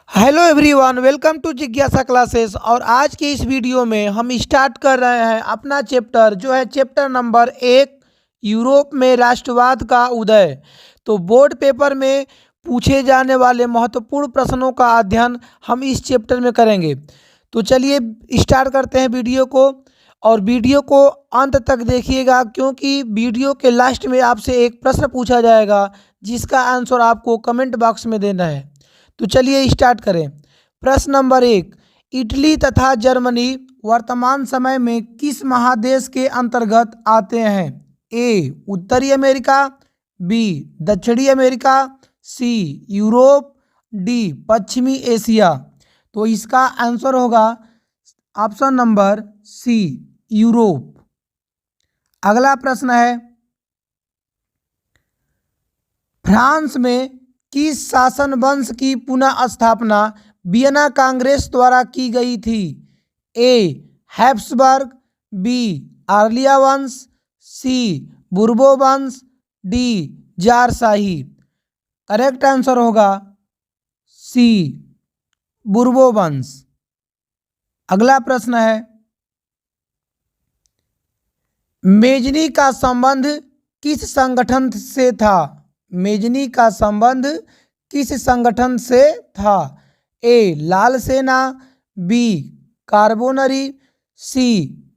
Hello everyone, welcome to जिज्ञासा classes. और आज के इस वीडियो में हम स्टार्ट कर रहे हैं अपना चैप्टर जो है चैप्टर नंबर 1, यूरोप में राष्ट्रवाद का उदय। तो बोर्ड पेपर में पूछे जाने वाले महत्वपूर्ण प्रश्नों का अध्ययन हम इस चैप्टर में करेंगे। तो चलिए स्टार्ट करते हैं वीडियो को, और वीडियो को अंत तक देखिएगा, क्योंकि वीडियो के लास्ट में आपसे एक प्रश्न पूछा जाएगा जिसका आंसर आपको कमेंट बॉक्स में देना है। तो चलिए स्टार्ट करें। प्रश्न नंबर 1, इटली तथा जर्मनी वर्तमान समय में किस महादेश के अंतर्गत आते हैं? ए उत्तरी अमेरिका, बी दक्षिणी अमेरिका, सी यूरोप, डी पश्चिमी एशिया। तो इसका आंसर होगा ऑप्शन नंबर सी, यूरोप। अगला प्रश्न है, फ्रांस में किस शासन वंश की पुनः स्थापना वियना कांग्रेस द्वारा की गई थी? ए हैब्सबर्ग, बी आर्लिया वंश, सी बुर्बो वंश, डी जारशाही। करेक्ट आंसर होगा सी, बुर्बो वंश। अगला प्रश्न है, मेजनी का संबंध किस संगठन से था? मेजनी का संबंध किस संगठन से था? ए लाल सेना, बी कार्बोनरी, सी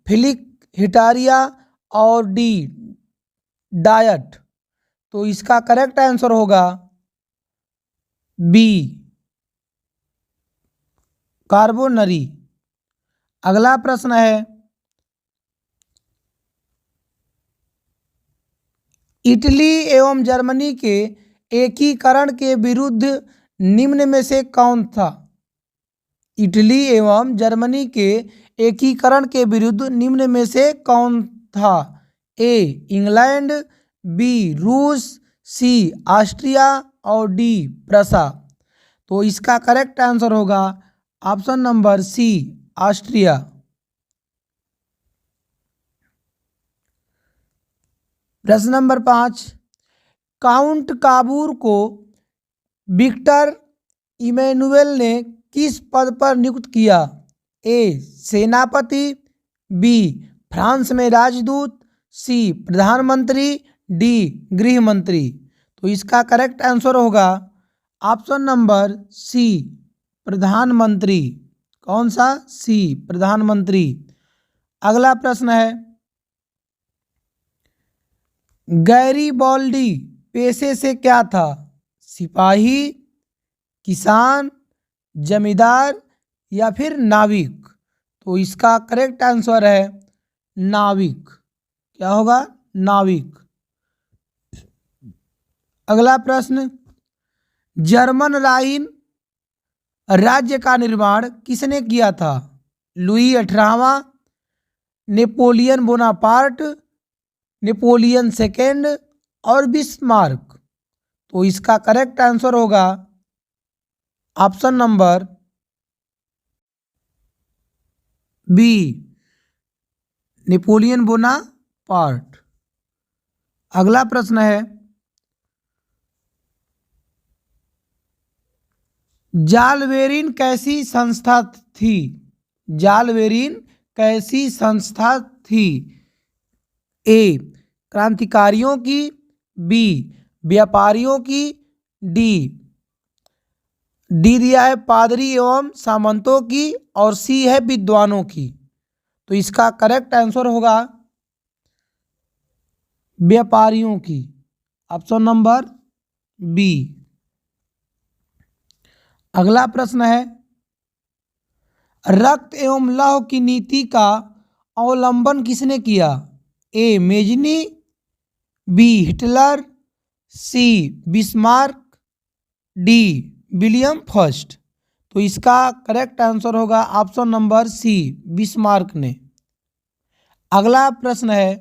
फिलिक हिटारिया, और डी डायट। तो इसका करेक्ट आंसर होगा बी, कार्बोनरी। अगला प्रश्न है, इटली एवं जर्मनी के एकीकरण के विरुद्ध निम्न में से कौन था? इटली एवं जर्मनी के एकीकरण के विरुद्ध निम्न में से कौन था? ए इंग्लैंड, बी रूस, सी ऑस्ट्रिया, और डी प्रशा। तो इसका करेक्ट आंसर होगा ऑप्शन नंबर सी, ऑस्ट्रिया। प्रश्न नंबर 5, काउंट काबूर को विक्टर इमैनुअल ने किस पद पर नियुक्त किया? ए सेनापति, बी फ्रांस में राजदूत, सी प्रधानमंत्री, डी गृह मंत्री। तो इसका करेक्ट आंसर होगा ऑप्शन नंबर सी, प्रधानमंत्री। कौन सा? सी, प्रधानमंत्री। अगला प्रश्न है, गैरीबॉल्डी पेशे से क्या था? सिपाही, किसान, जमींदार, या फिर नाविक। तो इसका करेक्ट आंसर है नाविक। क्या होगा? नाविक। अगला प्रश्न, जर्मन राइन राज्य का निर्माण किसने किया था? लुई 18वां, नेपोलियन बोनापार्ट, नेपोलियन सेकेंड, और बिस्मार्क। तो इसका करेक्ट आंसर होगा option number B, Napoleon Bonaparte. अगला प्रश्न है, जालवेरिन कैसी संस्था थी? जालवेरिन कैसी संस्था थी? ए क्रांतिकारियों की, बी व्यापारियों की, डी दिया है पादरी एवं सामंतों की, और सी है विद्वानों की। तो इसका करेक्ट आंसर होगा व्यापारियों की। Option number B. अगला प्रश्न है, रक्त एवं लौह की नीति का अवलंबन किसने किया? ए मेजनी, बी हिटलर, सी बिस्मार्क, डी विलियम फर्स्ट। तो इसका करेक्ट आंसर होगा ऑप्शन नंबर सी, बिस्मार्क ने। अगला प्रश्न है,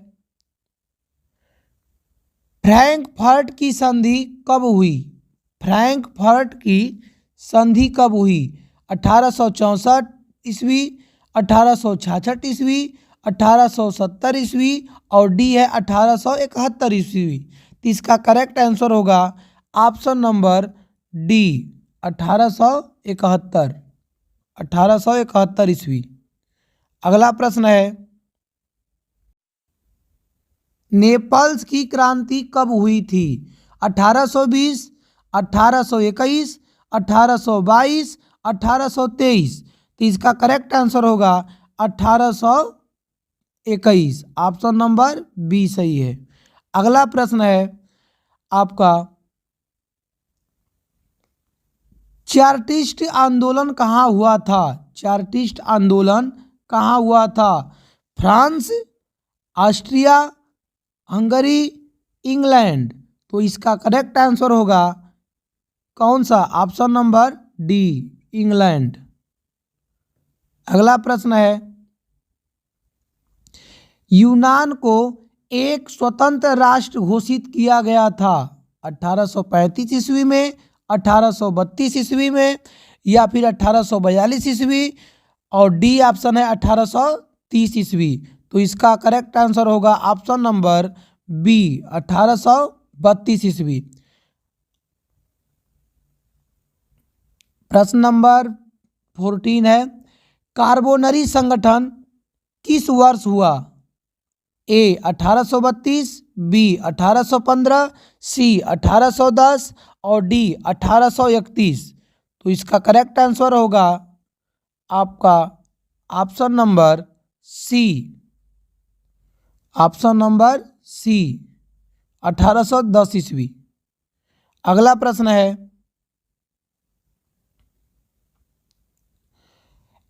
फ्रैंकफर्ट की संधि कब हुई? फ्रैंकफर्ट की संधि कब हुई? 1864 ईस्वी, 1866 ईस्वी, 1870 ईस्वी, और डी है 1871 ईस्वी। तो इसका करेक्ट आंसर होगा ऑप्शन नंबर डी, 1871, 1871 ईस्वी। अगला प्रश्न है, नेपल्स की क्रांति कब हुई थी? 1820, 1821, 1822, 1823। तो इसका करेक्ट आंसर होगा 1821। ऑप्शन नंबर बी सही है। अगला प्रश्न है आपका, चार्टिस्ट आंदोलन कहाँ हुआ था? चार्टिस्ट आंदोलन कहाँ हुआ था? France, Austria, Hungary, England. तो इसका करेक्ट आंसर होगा कौन सा? Option number D, England. अगला प्रश्न है, यूनान को एक स्वतंत्र राष्ट्र घोषित किया गया था 1835 ईस्वी में, 1832 ईस्वी में, या फिर 1842 ईस्वी, और डी ऑप्शन है 1830 ईस्वी। तो इसका करेक्ट आंसर होगा ऑप्शन नंबर बी, 1832 ईस्वी। प्रश्न नंबर 14 है, कार्बोनरी संगठन किस वर्ष हुआ? ए 1832, बी 1815, सी 1810 और डी 1831। तो इसका करेक्ट आंसर होगा आपका option number C, option number C, 1810 ईस्वी। अगला प्रश्न है,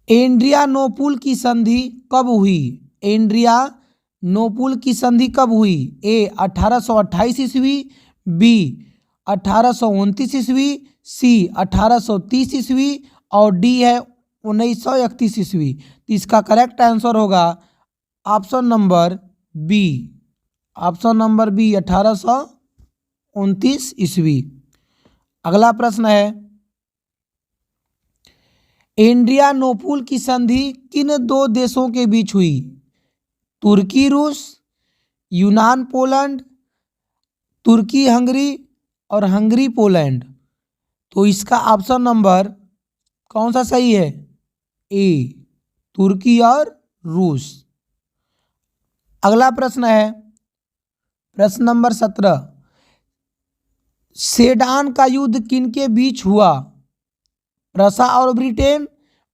एड्रियानोपुल की संधि कब हुई? एड्रियानोपुल की संधि कब हुई? ए 1828 ईस्वी, बी 1829 ईस्वी, सी 1830 ईस्वी और डी है 1931 ईस्वी। तो इसका करेक्ट आंसर होगा option number B, option number B, 1829 ईस्वी। अगला प्रश्न है, एड्रियानोपुल की संधि किन दो देशों के बीच हुई? तुर्की रूस, यूनान पोलैंड, तुर्की हंगरी और हंगरी पोलैंड। तो इसका ऑप्शन नंबर कौन सा सही है? ए, तुर्की और रूस। अगला प्रश्न है, प्रश्न नंबर 17, सेडान का युद्ध किनके बीच हुआ? प्रसा और ब्रिटेन,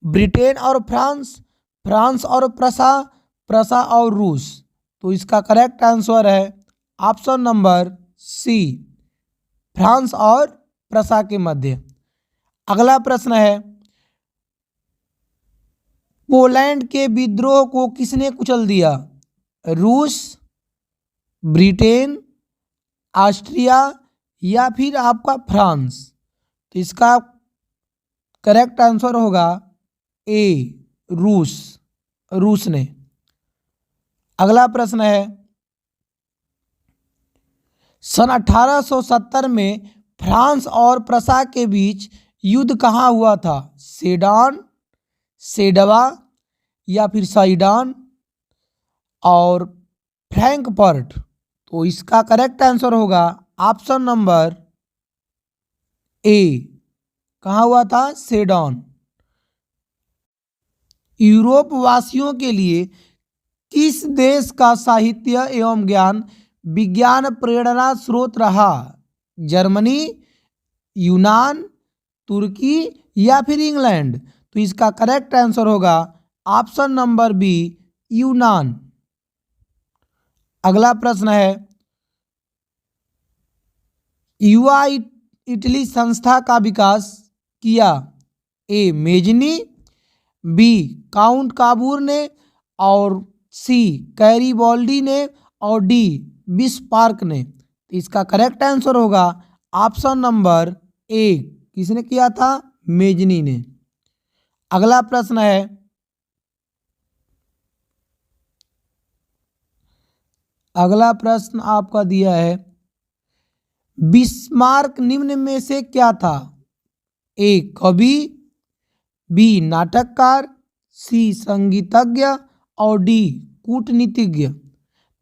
ब्रिटेन और फ्रांस, फ्रांस और प्रसा, प्रसा और रूस। तो इसका करेक्ट आंसर है ऑप्शन नंबर सी, फ्रांस और प्रसा के मध्य। अगला प्रश्न है, पोलैंड के विद्रोह को किसने कुचल दिया? रूस, ब्रिटेन, ऑस्ट्रिया या फिर आपका फ्रांस। तो इसका करेक्ट आंसर होगा ए, रूस, रूस ने। अगला प्रश्न है, सन 1870 में फ्रांस और प्रसा के बीच युद्ध कहाँ हुआ था? सेडान, सेडवा या फिर साइडान और फ्रैंकफर्ट। तो इसका करेक्ट आंसर होगा ऑप्शन नंबर ए, कहाँ हुआ था? सेडान। यूरोप वासियों के लिए किस देश का साहित्य एवं ज्ञान विज्ञान प्रेरणा स्रोत रहा? जर्मनी, यूनान, तुर्की या फिर इंग्लैंड। तो इसका करेक्ट आंसर होगा ऑप्शन नंबर बी, यूनान। अगला प्रश्न है, युवा इटली संस्था का विकास किया? ए, मेजनी, बी, काउंट काबूर ने और सी, कैरीबॉल्डी ने और डी, बिस्मार्क ने। तो इसका करेक्ट आंसर होगा ऑप्शन नंबर ए, किसने किया था? मेजनी ने। अगला प्रश्न है, अगला प्रश्न आपका दिया है, बिस्मार्क निम्न में से क्या था? ए, कवि, बी, नाटककार, सी, संगीतज्ञ और डी, कूटनीतिज्ञ।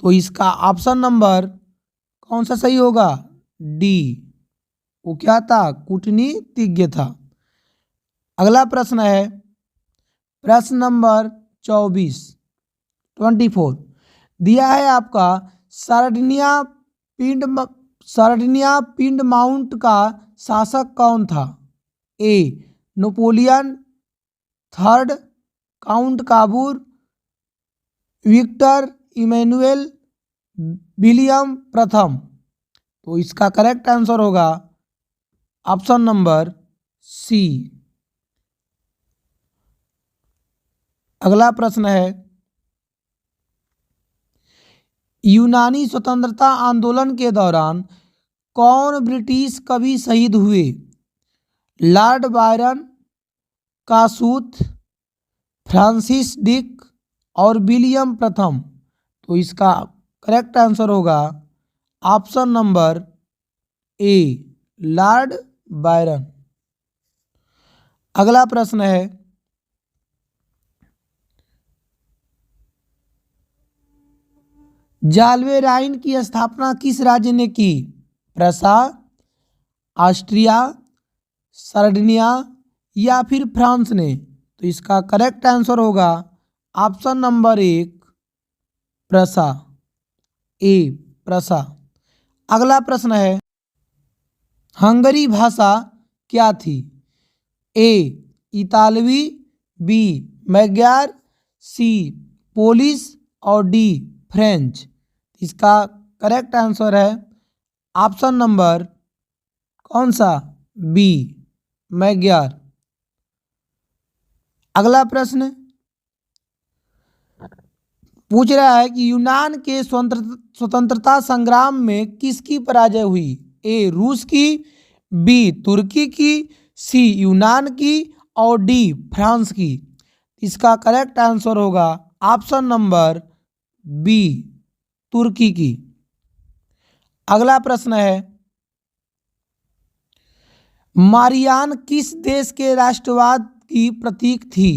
तो इसका ऑप्शन नंबर कौन सा सही होगा? डी, वो क्या था? कूटनीतिज्ञ था। अगला प्रश्न है प्रश्न नंबर 24 दिया है आपका सार्डिनिया पिंड माउंट का शासक कौन था। A Napoleon third, Count Cavour, Victor Emmanuel, William प्रथम। तो इसका करेक्ट आंसर होगा ऑप्शन नंबर सी। अगला प्रश्न है यूनानी स्वतंत्रता आंदोलन के दौरान कौन ब्रिटिश कवि शहीद हुए। लॉर्ड बायरन, कासूत, फ्रांसिस डिक और विलियम प्रथम। तो इसका करेक्ट आंसर होगा option number A Lord Byron. अगला प्रश्न है जाल्वे राइन की स्थापना किस राज्य ने की। प्रसा, ऑस्ट्रिया, सार्डिनिया या फिर फ्रांस ने। तो इसका करेक्ट आंसर होगा ऑप्शन नंबर 1 प्रसा, ए प्रसा। अगला प्रश्न है हंगरी भाषा क्या थी। ए इतालवी, बी मैग्यार, सी पोलिश और डी फ्रेंच। इसका करेक्ट आंसर है ऑप्शन नंबर कौन सा, बी मैग्यार। अगला प्रश्न पूछ रहा है कि यूनान के स्वतंत्रता संग्राम में किसकी पराजय हुई। ए रूस की, बी तुर्की की, सी यूनान की और डी फ्रांस की। इसका करेक्ट आंसर होगा ऑप्शन नंबर बी तुर्की की। अगला प्रश्न है मारियान किस देश के राष्ट्रवाद की प्रतीक थी।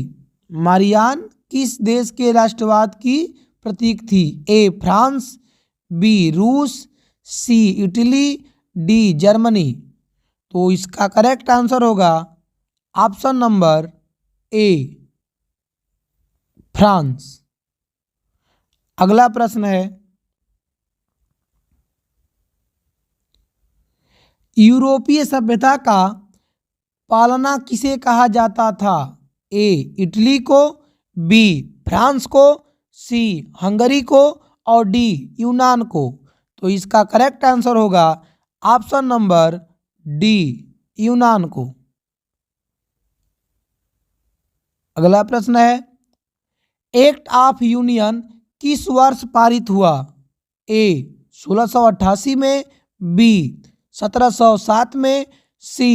मारियान किस देश के राष्ट्रवाद की प्रतीक थी। ए फ्रांस, बी रूस, सी इटली, डी जर्मनी। तो इसका करेक्ट आंसर होगा ऑप्शन नंबर ए फ्रांस। अगला प्रश्न है यूरोपीय सभ्यता का पालना किसे कहा जाता था। ए इटली को, बी फ्रांस को, सी हंगरी को और डी यूनान को। तो इसका करेक्ट आंसर होगा ऑप्शन नंबर डी यूनान को। अगला प्रश्न है एक्ट ऑफ यूनियन किस वर्ष पारित हुआ। ए 1688 में, बी 1707 में, सी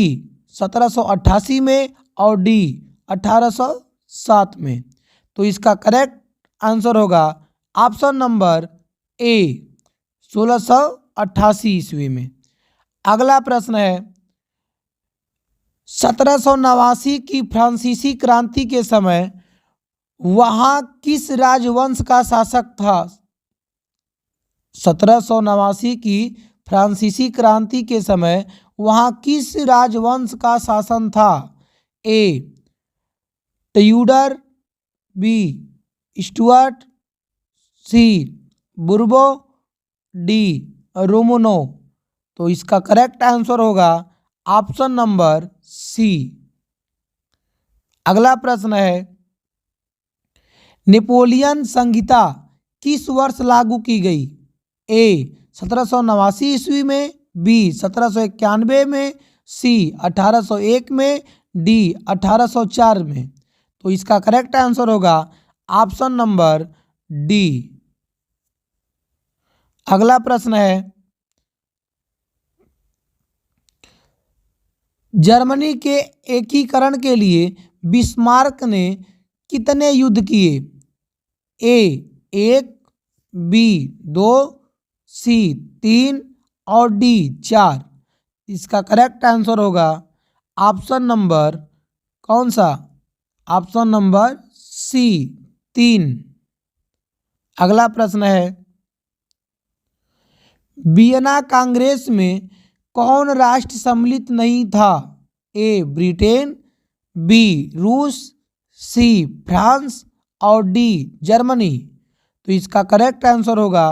1788 में और डी 1807 में। तो इसका करेक्ट आंसर होगा ऑप्शन नंबर ए 1688 ईस्वी में। अगला प्रश्न है 1789 की फ्रांसीसी क्रांति के समय वहां किस राजवंश का शासक था। 1789 की फ्रांसीसी क्रांति के समय वहां किस राजवंश का शासन था। ए ट्यूडर, बी स्टुअर्ट, सी बुर्बो, डी रोमनो। तो इसका करेक्ट आंसर होगा ऑप्शन नंबर सी। अगला प्रश्न है नेपोलियन संहिता किस वर्ष लागू की गई। ए 1789 ईस्वी में, बी 1791 में, सी 1801 में, डी 1804 में। तो इसका करेक्ट आंसर होगा ऑप्शन नंबर डी। अगला प्रश्न है जर्मनी के एकीकरण के लिए बिस्मार्क ने कितने युद्ध किए। ए 1, बी 2, सी 3 और डी 4। इसका करेक्ट आंसर होगा ऑप्शन नंबर कौन सा, ऑप्शन नंबर सी 3। अगला प्रश्न है वियना कांग्रेस में कौन राष्ट्र सम्मिलित नहीं था। ए ब्रिटेन, बी रूस, सी फ्रांस और डी जर्मनी। तो इसका करेक्ट आंसर होगा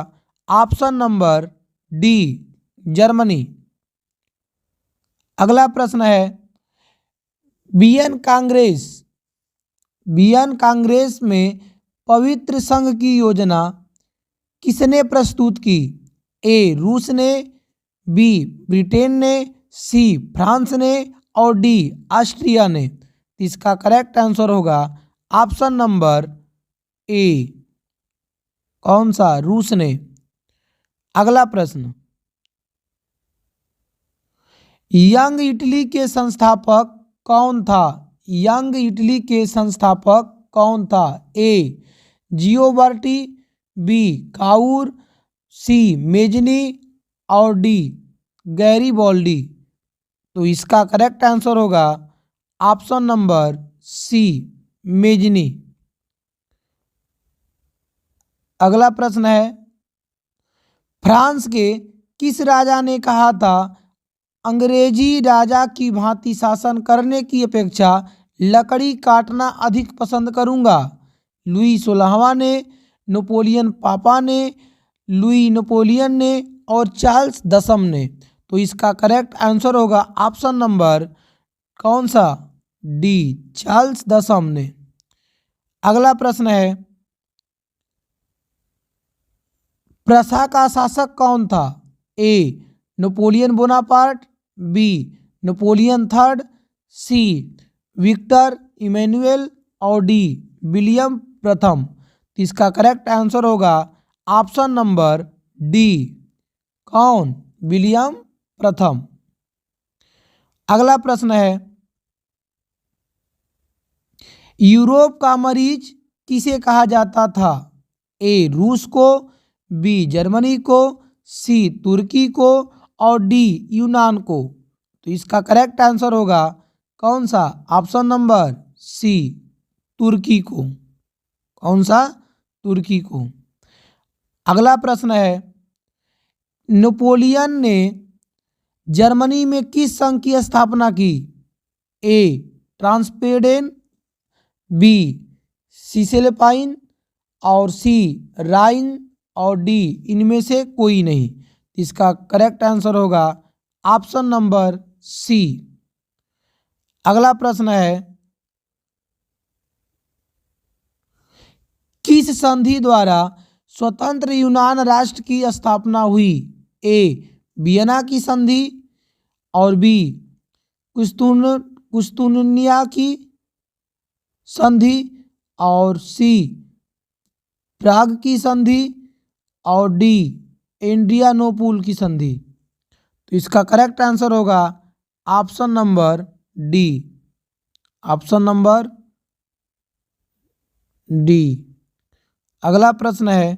ऑप्शन नंबर डी जर्मनी। अगला प्रश्न है बियन कांग्रेस में पवित्र संघ की योजना किसने प्रस्तुत की? ए रूस ने, बी ब्रिटेन ने, सी फ्रांस ने और डी ऑस्ट्रिया ने। इसका करेक्ट आंसर होगा ऑप्शन नंबर ए, कौन सा? रूस ने। अगला प्रश्न, यंग इटली के संस्थापक कौन था? यंग इटली के संस्थापक कौन था? ए जियोबर्टी, बी काउर, सी मेजनी और डी गैरीबॉल्डी। तो इसका करेक्ट आंसर होगा ऑप्शन नंबर सी मेजनी। अगला प्रश्न है फ्रांस के किस राजा ने कहा था अंग्रेजी राजा की भांति शासन करने की अपेक्षा लकड़ी काटना अधिक पसंद करूंगा? लुई 16वां ने, नेपोलियन पापा ने, लुई नेपोलियन ने और चार्ल्स दसम ने। तो इसका करेक्ट आंसर होगा ऑप्शन नंबर कौन सा? डी चार्ल्स दसम ने। अगला प्रश्न है प्रशा का शासक कौन था? A Napoleon Bonaparte, B Napoleon third, C Victor Emmanuel और डी विलियम प्रथम। तो इसका करेक्ट आंसर होगा ऑप्शन नंबर डी, कौन? विलियम प्रथम। अगला प्रश्न है यूरोप का मरीज किसे कहा जाता था? ए रूस को, बी जर्मनी को, सी तुर्की को और डी यूनान को। तो इसका करेक्ट आंसर होगा कौन सा? ऑप्शन नंबर सी तुर्की को। कौन सा? तुर्की को। अगला प्रश्न है नेपोलियन ने जर्मनी में किस संघ की स्थापना की? ए ट्रांसपेडेन, बी सिसेलपाइन और सी राइन और डी इनमें से कोई नहीं। इसका करेक्ट आंसर होगा ऑप्शन नंबर सी। अगला प्रश्न है किस संधि द्वारा स्वतंत्र यूनान राष्ट्र की स्थापना हुई? ए वियना की संधि और बी कुस्तुनिया की संधि और सी प्राग की संधि और डी एड्रियानोपुल की संधि। तो इसका करेक्ट आंसर होगा option number D, option number D. अगला प्रश्न है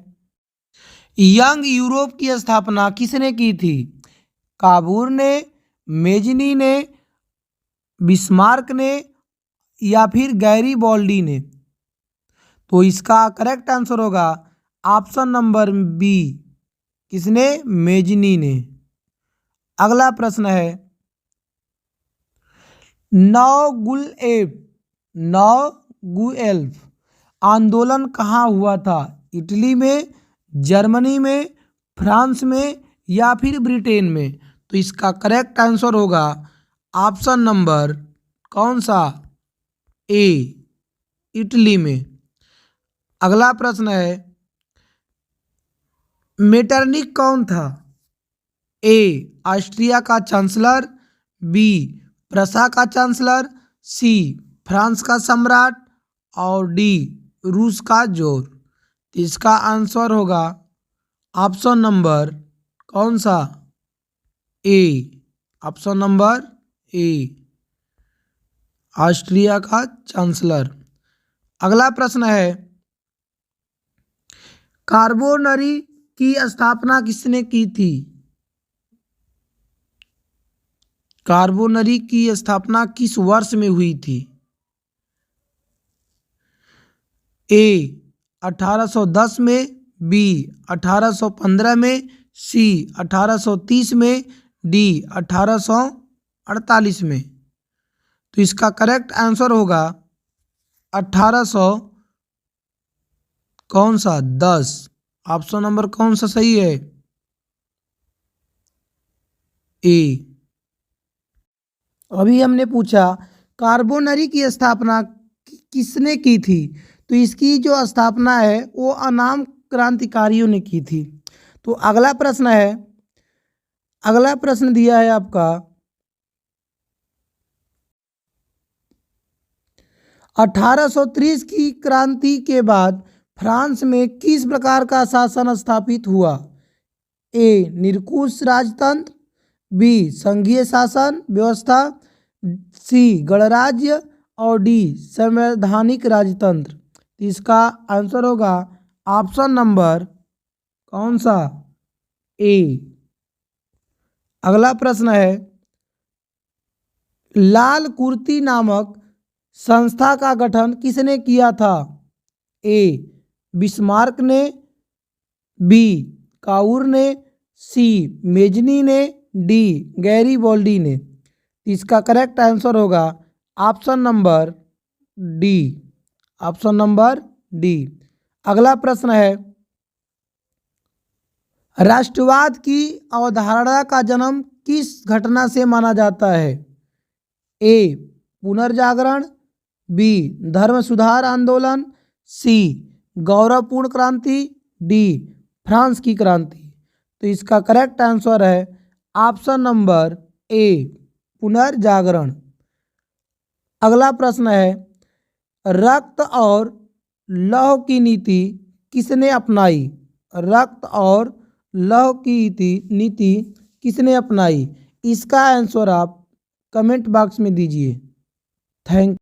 यंग यूरोप की स्थापना किसने की थी? काबूर ने, मेजनी ने, बिस्मार्क ने या फिर गैरीबॉल्डी ने। तो इसका करेक्ट आंसर होगा ऑप्शन नंबर बी, किसने? मेजनी ने। अगला प्रश्न है नौ गुएल्फ आंदोलन कहाँ हुआ था? इटली में, जर्मनी में, फ्रांस में या फिर ब्रिटेन में। तो इसका करेक्ट आंसर होगा ऑप्शन नंबर कौन सा? ए इटली में। अगला प्रश्न है मेटरनिक कौन था? ए ऑस्ट्रिया का चांसलर, बी प्रशा का चांसलर, सी फ्रांस का सम्राट और डी रूस का जोर। इसका आंसर होगा ऑप्शन नंबर कौन सा? ए, ऑप्शन नंबर ए ऑस्ट्रिया का चांसलर। अगला प्रश्न है कार्बोनरी की स्थापना किसने की थी? कार्बोनरी की स्थापना किस वर्ष में हुई थी? ए 1810 में, बी 1815 में, सी 1830 में, डी 1848 में। तो इसका करेक्ट आंसर होगा 1800 कौन सा 10। ऑप्शन नंबर कौन सा सही है? ए। अभी हमने पूछा कार्बोनरी की स्थापना किसने की थी? तो इसकी जो स्थापना है वो अनाम क्रांतिकारियों ने की थी। तो अगला प्रश्न दिया है आपका 1830 की क्रांति के बाद फ्रांस में किस प्रकार का शासन स्थापित हुआ? ए निरंकुश राजतंत्र, बी संघीय शासन व्यवस्था, सी गणराज्य और डी संवैधानिक राजतंत्र। इसका आंसर होगा ऑप्शन नंबर कौन सा? ए। अगला प्रश्न है लाल कुर्ती नामक संस्था का गठन किसने किया था? ए बिस्मार्क ने, बी काउर ने, सी मेजनी ने, डी गैरीबॉल्डी ने। इसका करेक्ट आंसर होगा option number D. Option number D. अगला प्रश्न है राष्ट्रवाद की अवधारणा का जन्म किस घटना से माना जाता है? ए पुनर्जागरण, बी धर्म सुधार आंदोलन, सी गौरवपूर्ण क्रांति, डी फ्रांस की क्रांति। तो इसका करेक्ट आंसर है ऑप्शन नंबर ए पुनर्जागरण। अगला प्रश्न है रक्त और लौह की नीति किसने अपनाई? रक्त और लौह की नीति किसने अपनाई? इसका आंसर आप कमेंट बॉक्स में दीजिए। थैंक